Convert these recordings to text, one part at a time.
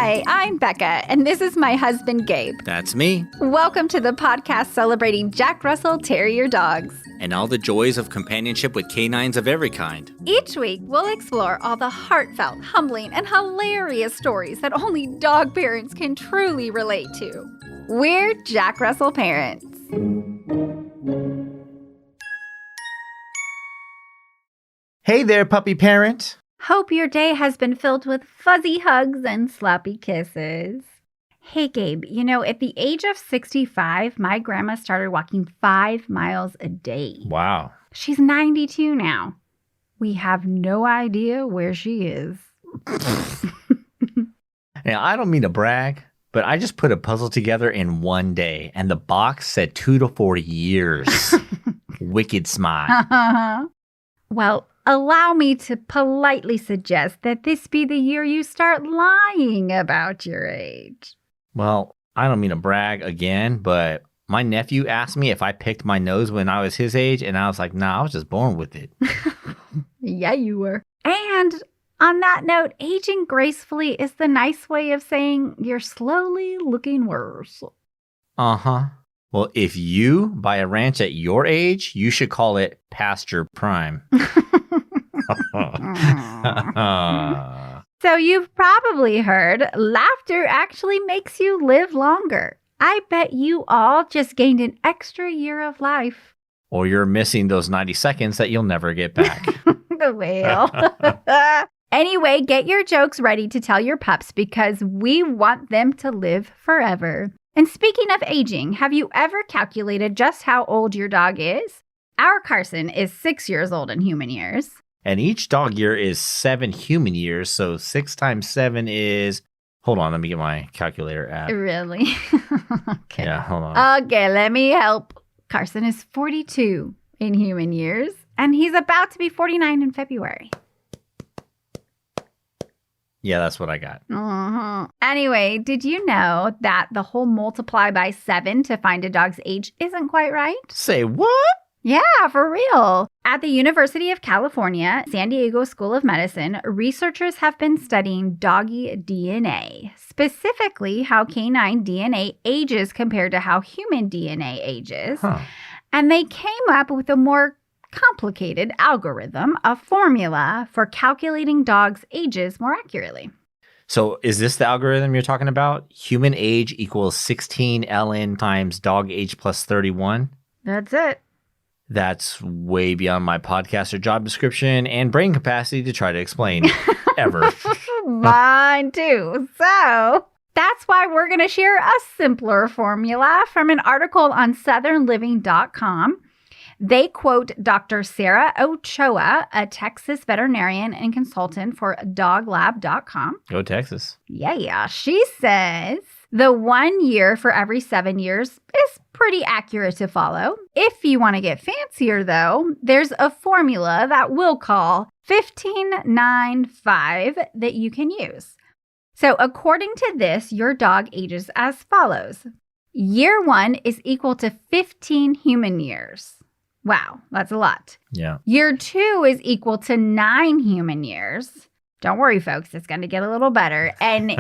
Hi, I'm Becca, and this is my husband, Gabe. That's me. Welcome to the podcast celebrating Jack Russell Terrier dogs. And all the joys of companionship with canines of every kind. Each week, we'll explore all the heartfelt, humbling, and hilarious stories that only dog parents can truly relate to. We're Jack Russell parents. Hey there, puppy parent. Hope your day has been filled with fuzzy hugs and sloppy kisses. Hey, Gabe, at the age of 65, my grandma started walking 5 miles a day. Wow. She's 92 now. We have no idea where she is. Now, I don't mean to brag, but I just put a puzzle together in one day, and the box said 2 to 4 years. Wicked smile. Well, allow me to politely suggest that this be the year you start lying about your age. Well, I don't mean to brag again, but my nephew asked me if I picked my nose when I was his age, and I was like, nah, I was just born with it. Yeah, you were. And on that note, aging gracefully is the nice way of saying you're slowly looking worse. Uh-huh. Well, if you buy a ranch at your age, you should call it past your prime. So you've probably heard laughter actually makes you live longer. I bet you all just gained an extra year of life. Or you're missing those 90 seconds that you'll never get back. The whale. Anyway, get your jokes ready to tell your pups because we want them to live forever. And speaking of aging, have you ever calculated just how old your dog is? Our Carson is 6 years old in human years. And each dog year is 7 human years, so 6 times 7 is... Hold on, let me get my calculator app. Really? Okay. Yeah, hold on. Okay, let me help. Carson is 42 in human years, and he's about to be 49 in February. Yeah, that's what I got. Anyway, did you know that the whole multiply by 7 to find a dog's age isn't quite right? Say what? Yeah, for real. At the University of California, San Diego School of Medicine, researchers have been studying doggy DNA, specifically how canine DNA ages compared to how human DNA ages. And they came up with a more complicated algorithm, a formula for calculating dogs' ages more accurately. So is this the algorithm you're talking about? Human age equals 16 ln times dog age plus 31? That's it. That's way beyond my podcaster job description and brain capacity to try to explain ever. Mine too. So that's why we're going to share a simpler formula from an article on southernliving.com. They quote Dr. Sarah Ochoa, a Texas veterinarian and consultant for doglab.com. Go Texas. Yeah. She says the 1 year for every 7 years is pretty accurate to follow. If you want to get fancier, though, there's a formula that we'll call 1595 that you can use. So according to this, your dog ages as follows. Year 1 is equal to 15 human years. Wow, that's a lot. Yeah. Year 2 is equal to 9 human years. Don't worry, folks, it's going to get a little better. And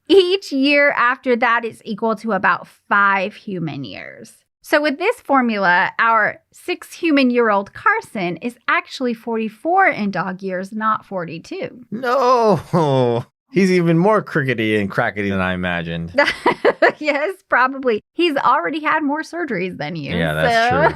each year after that is equal to about 5 human years. So with this formula, our 6 human year old Carson is actually 44 in dog years, not 42. No, he's even more crickety and crackety than I imagined. Yes, probably. He's already had more surgeries than you. Yeah, that's true.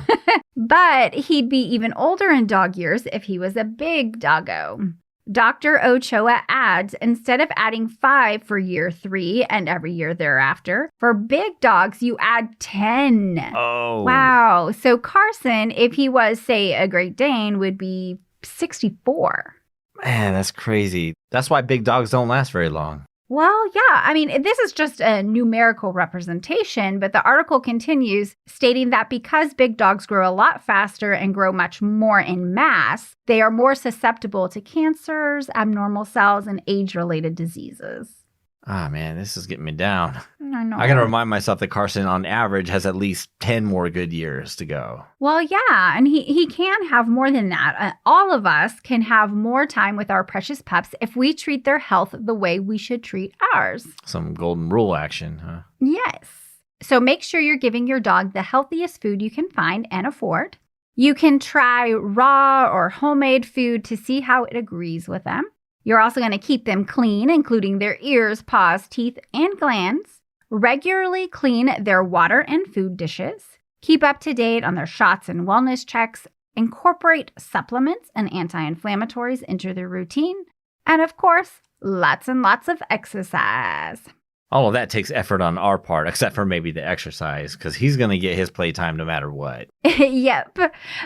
But he'd be even older in dog years if he was a big doggo. Dr. Ochoa adds, instead of adding 5 for year 3 and every year thereafter, for big dogs, you add 10. Oh. Wow. So Carson, if he was, say, a Great Dane, would be 64. Man, that's crazy. That's why big dogs don't last very long. Well, yeah. I mean, this is just a numerical representation, but the article continues stating that because big dogs grow a lot faster and grow much more in mass, they are more susceptible to cancers, abnormal cells, and age-related diseases. Ah, man, this is getting me down. I know. I got to remind myself that Carson, on average, has at least 10 more good years to go. Well, yeah, and he can have more than that. All of us can have more time with our precious pups if we treat their health the way we should treat ours. Some golden rule action, huh? Yes. So make sure you're giving your dog the healthiest food you can find and afford. You can try raw or homemade food to see how it agrees with them. You're also going to keep them clean, including their ears, paws, teeth, and glands. Regularly clean their water and food dishes. Keep up to date on their shots and wellness checks. Incorporate supplements and anti-inflammatories into their routine. And of course, lots and lots of exercise. All of that takes effort on our part, except for maybe the exercise, because he's going to get his playtime no matter what. Yep.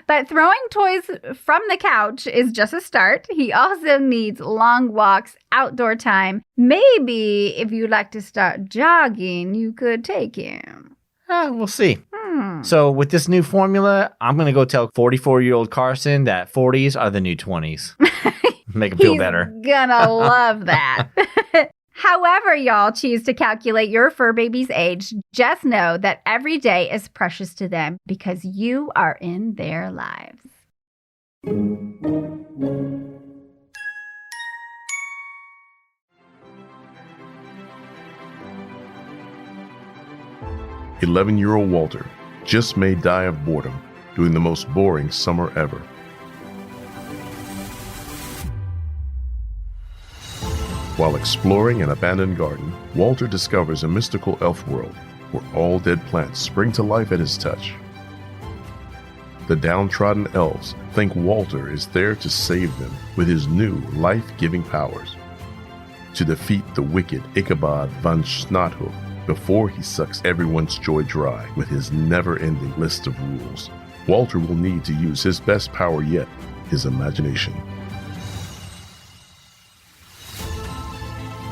But throwing toys from the couch is just a start. He also needs long walks, outdoor time. Maybe if you'd like to start jogging, you could take him. We'll see. So with this new formula, I'm going to go tell 44-year-old Carson that 40s are the new 20s. Make him feel better. He's gonna love that. However y'all choose to calculate your fur baby's age, just know that every day is precious to them because you are in their lives. "11-year-old Walter just may die of boredom doing the most boring summer ever. While exploring an abandoned garden, Walter discovers a mystical elf world where all dead plants spring to life at his touch. The downtrodden elves think Walter is there to save them with his new life-giving powers, to defeat the wicked Ichabod van Snothoof before he sucks everyone's joy dry with his never-ending list of rules. Walter will need to use his best power yet, his imagination.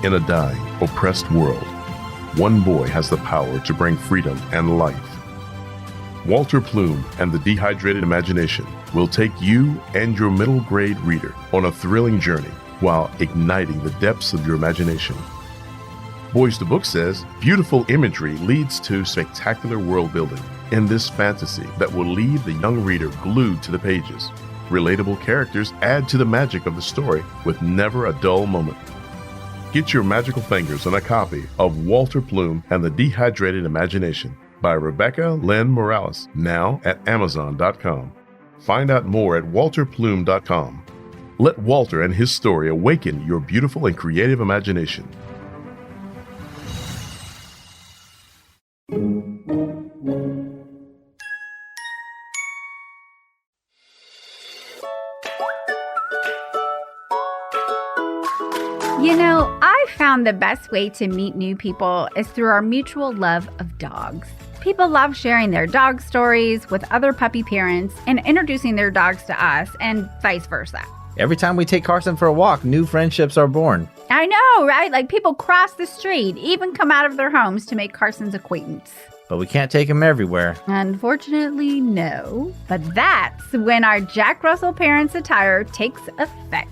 In a dying, oppressed world, one boy has the power to bring freedom and life. Walter Plume and the Dehydrated Imagination will take you and your middle grade reader on a thrilling journey while igniting the depths of your imagination. Boys to Book says beautiful imagery leads to spectacular world building in this fantasy that will leave the young reader glued to the pages. Relatable characters add to the magic of the story with never a dull moment. Get your magical fingers on a copy of Walter Plume and the Dehydrated Imagination by Rebecca Lynn Morales, now at Amazon.com. Find out more at walterplume.com. Let Walter and his story awaken your beautiful and creative imagination. You know, I found the best way to meet new people is through our mutual love of dogs. People love sharing their dog stories with other puppy parents and introducing their dogs to us and vice versa. Every time we take Carson for a walk, new friendships are born. I know, right? Like people cross the street, even come out of their homes to make Carson's acquaintance. But we can't take him everywhere. Unfortunately, no. But that's when our Jack Russell Parents attire takes effect.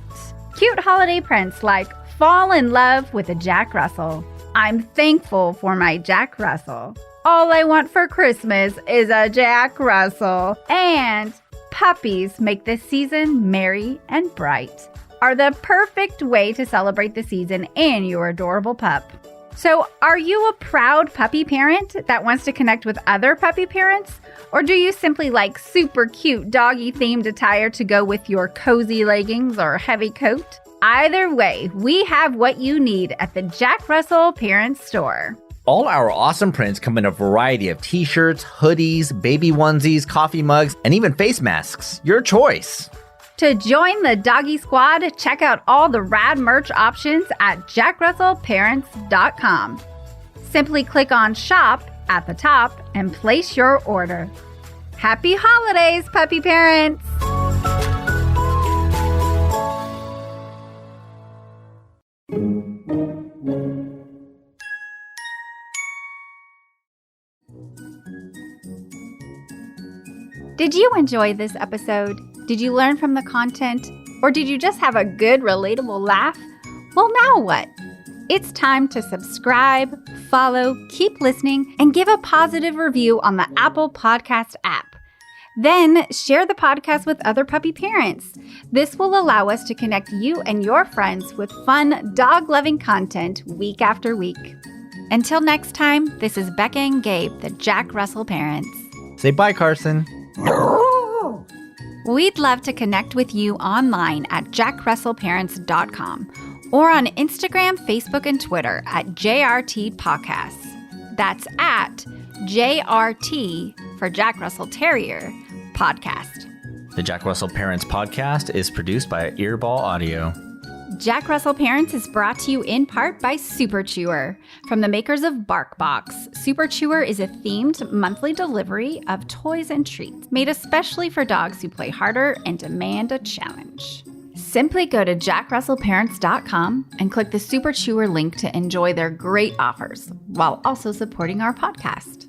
Cute holiday prints like fall in love with a Jack Russell. I'm thankful for my Jack Russell. All I want for Christmas is a Jack Russell. And puppies make the season merry and bright are the perfect way to celebrate the season and your adorable pup. So are you a proud puppy parent that wants to connect with other puppy parents? Or do you simply like super cute doggy themed attire to go with your cozy leggings or heavy coat? Either way, we have what you need at the Jack Russell Parents Store. All our awesome prints come in a variety of t-shirts, hoodies, baby onesies, coffee mugs, and even face masks. Your choice. To join the doggy squad, check out all the rad merch options at jackrussellparents.com. Simply click on shop at the top and place your order. Happy holidays, puppy parents! Did you enjoy this episode? Did you learn from the content? Or did you just have a good, relatable laugh? Well, now what? it's time to subscribe, follow, keep listening, and give a positive review on the Apple Podcast app. Then share the podcast with other puppy parents. This will allow us to connect you and your friends with fun, dog-loving content week after week. Until next time, this is Becca and Gabe, the Jack Russell parents. Say bye, Carson. We'd love to connect with you online at jackrussellparents.com or on Instagram, Facebook, and Twitter at JRT Podcasts. That's at JRT for Jack Russell Terrier Podcast. The Jack Russell Parents Podcast is produced by Earball Audio. Jack Russell Parents is brought to you in part by Super Chewer. From the makers of BarkBox, Super Chewer is a themed monthly delivery of toys and treats made especially for dogs who play harder and demand a challenge. Simply go to jackrussellparents.com and click the Super Chewer link to enjoy their great offers while also supporting our podcast.